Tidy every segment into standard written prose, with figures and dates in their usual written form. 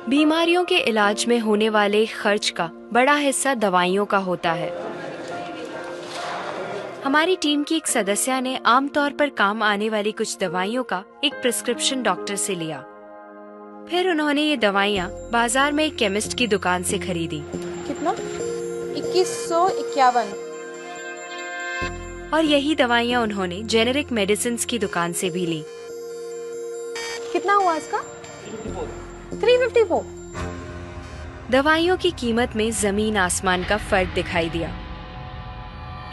बीमारियों के इलाज में होने वाले खर्च का बड़ा हिस्सा दवाइयों का होता है। हमारी टीम की एक सदस्य ने आमतौर पर काम आने वाली कुछ दवाइयों का एक प्रिस्क्रिप्शन डॉक्टर से लिया। फिर उन्होंने ये दवाइयाँ बाजार में एक केमिस्ट की दुकान से खरीदी। कितना? 2151। और यही दवाइयाँ उन्होंने जेनेरिक मेडिसिन्स की दुकान से भी ली। कितना हुआ इसका? 354। दवाइयों की कीमत में जमीन आसमान का फर्क दिखाई दिया।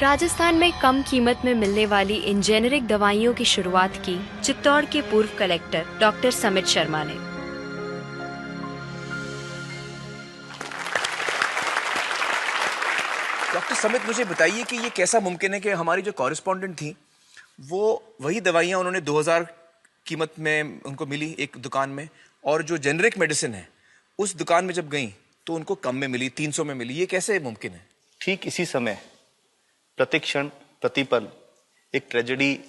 राजस्थान में कम कीमत में मिलने वाली इन जेनेरिक दवाइयों की शुरुआत की चित्तौड़ के पूर्व कलेक्टर डॉक्टर समित शर्मा ने। डॉक्टर समित, मुझे बताइए कि ये कैसा मुमकिन है कि हमारी जो कॉरेस्पॉन्डेंट थी वो वही दवाइयाँ उन्होंने 2000 कीमत में उनको मिली एक दुकान में, और जो जेनेरिक मेडिसिन है उस दुकान में जब गई तो उनको कम में मिली, 300 में मिली। ये कैसे मुमकिन है? ठीक इसी समय प्रतिक्षण प्रतिपल एक ट्रेजेडी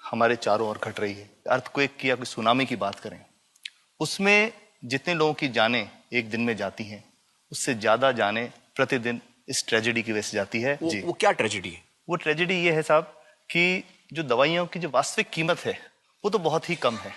हमारे चारों ओर घट रही है। अर्थक्वेक की या कोई सुनामी की बात करें, उसमें जितने लोगों की जानें एक दिन में जाती हैं, उससे ज्यादा जानें प्रतिदिन इस ट्रेजेडी की वजह से जाती है। जी, वो क्या ट्रेजेडी है? वो ट्रेजेडी ये है साहब कि जो दवाइयों की जो वास्तविक कीमत है वो तो बहुत ही कम है,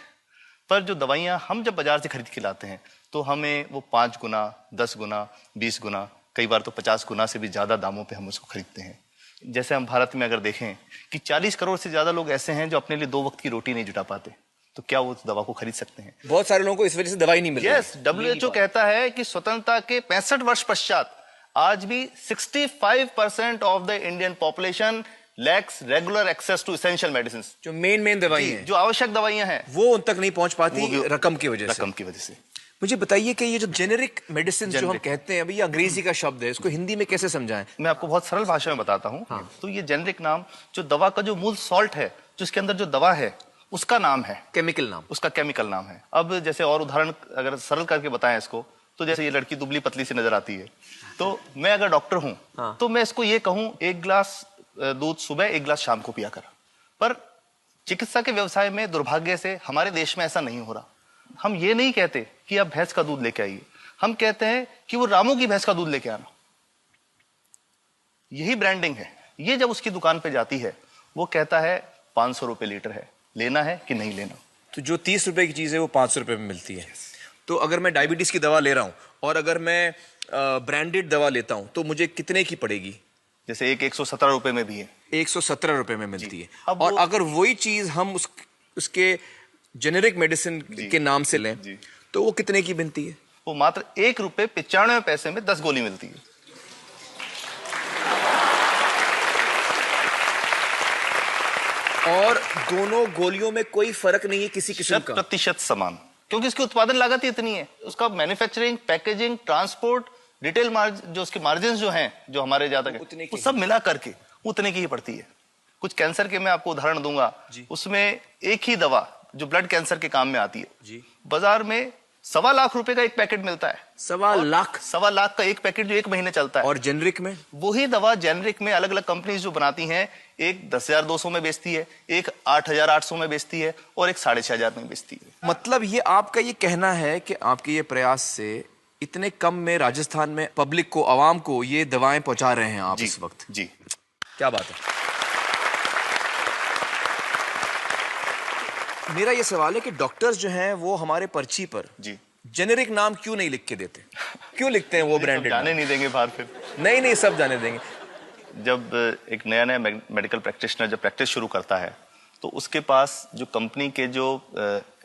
पर जो दवाइयाँ हम जब बाजार से खरीद के लाते हैं तो हमें वो 5 गुना, 10 गुना, 20 गुना, कई बार तो 50 गुना से भी ज्यादा दामों पे हम उसको खरीदते हैं। जैसे हम भारत में अगर देखें कि 40 करोड़ से ज्यादा लोग ऐसे हैं जो अपने लिए 2 वक्त की रोटी नहीं जुटा पाते, तो क्या वो दवा को खरीद सकते हैं? बहुत सारे लोगों को इस वजह से दवाई नहीं मिल रही। यस, WHO कहता है कि स्वतंत्रता के 65 वर्ष पश्चात आज भी 65% of the Indian population lacks regular access to essential medicine. जो मेन दवाई हैं, जो आवश्यक दवाइयां हैं, वो उन तक नहीं पहुंच पाती रकम की वजह से। मुझे बताइए कि ये जो जेनेरिक मेडिसिन जो हम कहते हैं, अभी ये अंग्रेजी का शब्द है, इसको हिंदी में कैसे समझाएं? मैं आपको बहुत सरल भाषा में बताता हूँ। हाँ। तो ये जेनेरिक नाम जो दवा का जो मूल सॉल्ट है, जो इसके अंदर जो दवा है उसका नाम है, केमिकल नाम, उसका केमिकल नाम है। अब जैसे और उदाहरण अगर सरल करके बताएं इसको, तो जैसे ये लड़की दुबली पतली सी नजर आती है, तो मैं अगर डॉक्टर हूं, हाँ, तो मैं इसको ये कहूं 1 गिलास दूध सुबह 1 गिलास शाम को पिया कर। पर चिकित्सा के व्यवसाय में दुर्भाग्य से हमारे देश में ऐसा नहीं हो रहा। हम ये नहीं कहते कि आप भैंस का दूध लेके आइए, हम कहते हैं कि वो रामू की भैंस का दूध लेके आना। यही ब्रांडिंग है। ये जब उसकी दुकान पे जाती है, वो कहता है 500 रुपए लीटर है, लेना है कि नहीं लेना। तो जो 30 रुपए की चीज है वो 500 रुपए में मिलती है। तो अगर मैं डायबिटीज की दवा ले रहा हूं और अगर मैं ब्रांडेड दवा लेता हूं तो मुझे कितने की पड़ेगी? जैसे एक 117 रुपए में भी है, 117 रुपए में मिलती है। और अगर वही चीज हम उसके जेनेरिक मेडिसिन के नाम से लें तो वो कितने की बनती है? वो मात्र 1 रुपए 95 पैसे में 10 गोली मिलती है। और दोनों गोलियों में कोई फर्क नहीं है किसी किस्म का? 100% समान, क्योंकि इसकी उत्पादन लागत ही इतनी है। उसका manufacturing, packaging, transport, retail margin, जो उसके मार्जिन जो हैं, जो हमारे ज्यादा वो सब मिला करके उतने की ही पड़ती है। कुछ कैंसर के मैं आपको उदाहरण दूंगा, उसमें एक ही दवा जो ब्लड कैंसर के काम में आती है जी, बाजार में 1.25 लाख रुपए का एक पैकेट मिलता है। 1.25 लाख का एक पैकेट जो 1 महीने चलता है। और जेनरिक में वही दवा जेनरिक में अलग अलग कंपनीज जो बनाती हैं, एक 10,200 में बेचती है, एक 8,800 में बेचती है और एक 6,500 में बेचती है। मतलब ये आपका ये कहना है कि आपके ये प्रयास से इतने कम में राजस्थान में पब्लिक को, आवाम को ये दवाएं पहुंचा रहे हैं आप इस वक्त? जी, क्या बात है। मेरा ये सवाल है कि डॉक्टर्स जो हैं वो हमारे पर्ची पर जी जेनेरिक नाम क्यों नहीं लिख के देते? क्यों लिखते हैं वो ब्रांडेड? जाने नहीं देंगे बाहर फिर? नहीं, सब जाने देंगे। जब एक नया मेडिकल प्रैक्टिशनर जब प्रैक्टिस शुरू करता है, तो उसके पास जो कंपनी के जो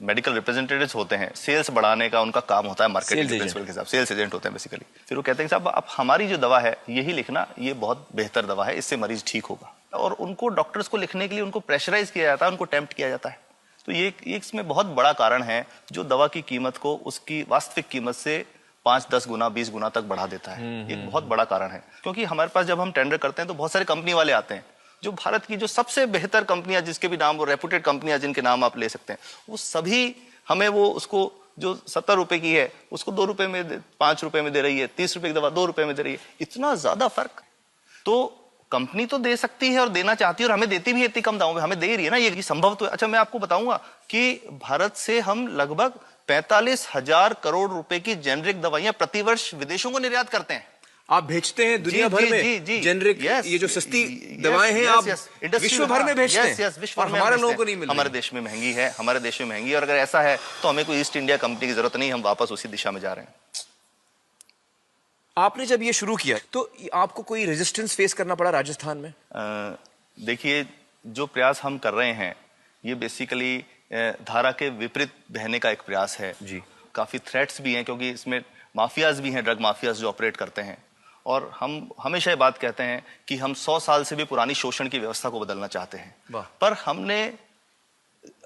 मेडिकल रिप्रेजेंटेटिव्स होते हैं, सेल्स बढ़ाने का उनका काम होता है, मार्केटिंग प्रिंसिपल के हिसाब, सेल्स एजेंट होते हैं बेसिकली। फिर वो कहते हैं साहब आप हमारी जो दवा है यही लिखना, ये बहुत बेहतर दवा है, इससे मरीज ठीक होगा। और उनको डॉक्टर्स को लिखने के लिए उनको प्रेशराइज किया जाता है, उनको टेम्प्ट किया जाता है। तो ये इसमें बहुत बड़ा कारण है जो दवा की कीमत को उसकी वास्तविक कीमत से 5, 10 गुना, 20 गुना तक बढ़ा देता है। एक बहुत बड़ा कारण है, क्योंकि हमारे पास जब हम टेंडर करते हैं तो बहुत सारे कंपनी वाले आते हैं, जो भारत की जो सबसे बेहतर कंपनियां, जिसके भी नाम, वो रेपुटेड कंपनियां जिनके नाम आप ले सकते हैं, वो सभी हमें वो उसको जो 70 रुपए की है उसको 2 रुपए में, 5 रुपए में दे रही है, 30 रुपए की दवा 2 रुपए में दे रही है। इतना ज्यादा फर्क तो कंपनी तो दे सकती है और देना चाहती है और हमें देती भी है इतनी कम दामों में, हमें दे रही है ना, ये संभव तो है। अच्छा, मैं आपको बताऊंगा कि भारत से हम लगभग 45,000 करोड़ रुपए की जेनरिक दवाइयां प्रतिवर्ष विदेशों को निर्यात करते हैं। आप भेजते हैं दुनिया भर में जेनरिक, ये जो सस्ती दवाएं हैं आप विश्व भर में भेजते हैं, और हमारे लोगों को नहीं मिल रही। हमारे देश में महंगी है, हमारे देश में महंगी है, और अगर ऐसा है तो हमें कोई ईस्ट इंडिया कंपनी की जरूरत नहीं, हम वापस उसी दिशा में जा रहे हैं। आपने जब ये शुरू किया तो आपको कोई रेजिस्टेंस फेस करना पड़ा राजस्थान में? देखिए, जो प्रयास हम कर रहे हैं ये बेसिकली धारा के विपरीत बहने का एक प्रयास है जी। काफी थ्रेट्स भी हैं, क्योंकि इसमें माफियाज भी हैं, ड्रग माफियाज जो ऑपरेट करते हैं, और हम हमेशा ये बात कहते हैं कि हम 100 साल से भी पुरानी शोषण की व्यवस्था को बदलना चाहते हैं, पर हमने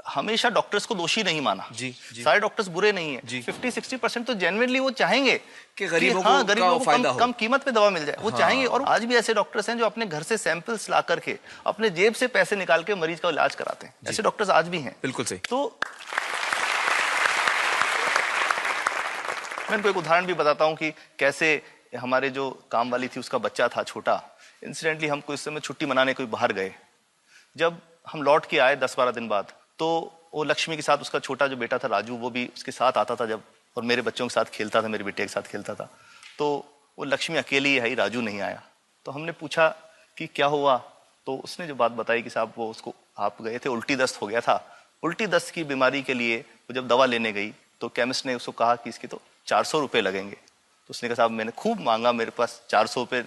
हमेशा डॉक्टर्स को दोषी नहीं माना। जी। सारे डॉक्टर्स बुरे नहीं हैं, 50-60% तो जेन्युइनली वो चाहेंगे कि गरीबों को कम कीमत पे दवा मिल जाए, वो चाहेंगे। और आज भी ऐसे डॉक्टर्स हैं जो अपने घर से सैंपल्स ला करके अपने जेब से पैसे निकाल के मरीज का इलाज कराते हैं, ऐसे डॉक्टर्स आज भी हैं। बिल्कुल सही। तो मैं इनको एक उदाहरण भी बताता हूँ कि कैसे हमारे जो काम वाली थी उसका बच्चा था छोटा, इंसिडेंटली हम कुछ समय छुट्टी मनाने कोई बाहर गए, जब हम लौट के आए 10-12 दिन बाद, तो वो लक्ष्मी के साथ उसका छोटा जो बेटा था राजू, वो भी उसके साथ आता था जब, और मेरे बच्चों के साथ खेलता था, मेरे बेटे के साथ खेलता था। तो वो लक्ष्मी अकेली आई, राजू नहीं आया। तो हमने पूछा कि क्या हुआ, तो उसने जो बात बताई कि साहब वो उसको आप गए थे, उल्टी दस्त हो गया था। उल्टी दस्त की बीमारी के लिए वो जब दवा लेने गई तो केमिस्ट ने उसको कहा कि इसके तो 400 रुपये लगेंगे। तो उसने कहा साहब मैंने खूब मांगा, मेरे पास 400 रुपये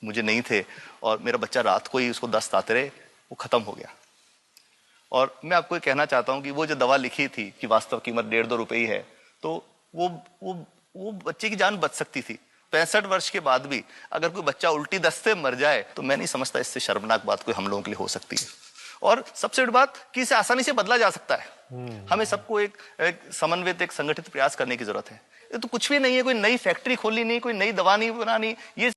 मुझे नहीं थे, और मेरा बच्चा रात को ही उसको दस्त आते रहे, वो खत्म हो गया। और मैं आपको ये कहना चाहता हूँ कि वो जो दवा लिखी थी कि वास्तव कीमत 1.5-2 रुपये ही है, तो वो बच्चे की जान बच सकती थी। 65 वर्ष के बाद भी अगर कोई बच्चा उल्टी दस्त से मर जाए तो मैं नहीं समझता इससे शर्मनाक बात कोई हम लोगों के लिए हो सकती है। और सबसे बड़ी बात कि इसे आसानी से बदला जा सकता है। हमें सबको एक समन्वित, एक संगठित प्रयास करने की जरूरत है। ये तो कुछ भी नहीं है, कोई नई फैक्ट्री खोलनी नहीं, कोई नई दवा नहीं बनानी, ये